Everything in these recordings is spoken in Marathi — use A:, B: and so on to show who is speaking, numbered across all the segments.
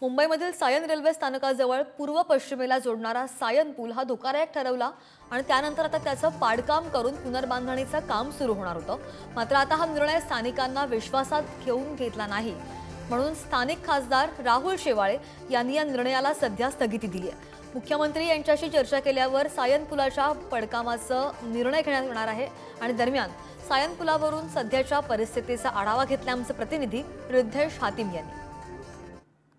A: मुंबईमधील सायन रेल्वे स्थानकाजवळ पूर्व पश्चिमेला जोडणारा सायन पूल हा धोकादायक ठरवला आणि त्यानंतर आता त्याचं पाडकाम करून पुनर्बांधणीचं काम सुरू होणार होतं। मात्र आता हा निर्णय स्थानिकांना विश्वासात घेऊन घेतला नाही, म्हणून स्थानिक खासदार राहुल शेवाळे यांनी या निर्णयाला सध्या स्थगिती दिली आहे। मुख्यमंत्री यांच्याशी चर्चा केल्यावर सायन पुलाच्या पडकामाचा निर्णय घेण्यात येणार आहे आणि दरम्यान सायन पुलावरून सध्याच्या परिस्थितीचा आढावा घेतला आमचे प्रतिनिधी रिद्धेश हातिम यांनी।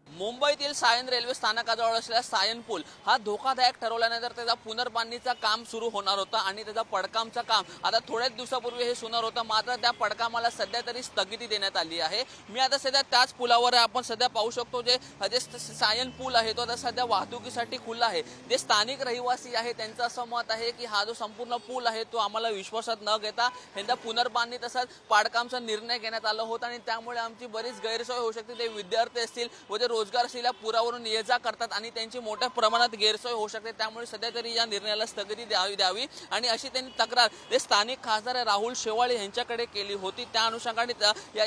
B: मुंबईतील सायन रेल्वे स्थानकाजवळ असलेला सायन पूल हा धोकादायक ठरवल्यानंतर त्याचा पुनर्बांधणीचं काम सुरू होणार होतं आणि त्याचा पडकामचं काम आता थोड्याच दिवसापूर्वी हे सुरू होतं। मात्र त्या पडकामाला सध्या तरी स्थगिती देण्यात आली आहे। मी आता सध्या त्याच पुलावर आपण सध्या पाहू शकतो जे सायन पूल आहे तो आता सध्या वाहतुकीसाठी खुला आहे। जे स्थानिक रहिवासी आहे त्यांचं असं मत आहे की हा जो संपूर्ण पूल आहे तो आम्हाला विश्वासात न घेता यंदा पुनर्बांधणी तसंच पाडकामचा निर्णय घेण्यात आला होता आणि त्यामुळे आमची बरीच गैरसोय होऊ शकते। ते विद्यार्थी असतील व जे रोजगार असलेल्या पुरावरून ये जा करतात आणि त्यांची मोठ्या प्रमाणात गैरसोय होऊ शकते। त्यामुळे सध्या तरी या निर्णयाला स्थगिती द्यावी आणि अशी त्यांनी तक्रार जे स्थानिक खासदार राहुल शेवाळे यांच्याकडे केली होती। त्या अनुषंगाने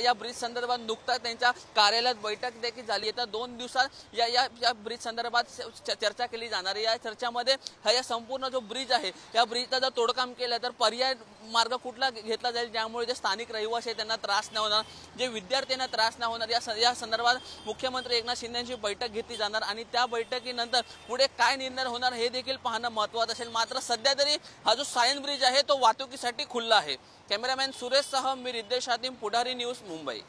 B: या ब्रिज संदर्भात नुकताच त्यांच्या कार्यालयात बैठक देखील झाली। येत्या 2 दिवसात या ब्रिज संदर्भात चर्चा केली जाणार आहे। या चर्चामध्ये हा संपूर्ण जो ब्रिज आहे या ब्रिजचा जर तोडकाम केलं तर पर्याय मार्ग कुठला घेतला जाईल ज्यामुळे जे स्थानिक रहिवासी आहेत त्यांना त्रास नाही होणार, जे विद्यार्थ्यांना त्रास नाही होणार। या संदर्भात मुख्यमंत्री एकनाथ शिंदे यांची बैठक घेतली जाणार आणि त्या बैठकीनंतर पुढे काय निर्णय होणार हे देखील पाहणं महत्त्वाचं असेल। मात्र सध्या तरी हा जो सायन ब्रिज आहे तो वाहतुकीसाठी खुला आहे। कॅमेरामॅन सुरेश सह मी रिद्धेश हातिम, पुढारी न्यूज, मुंबई।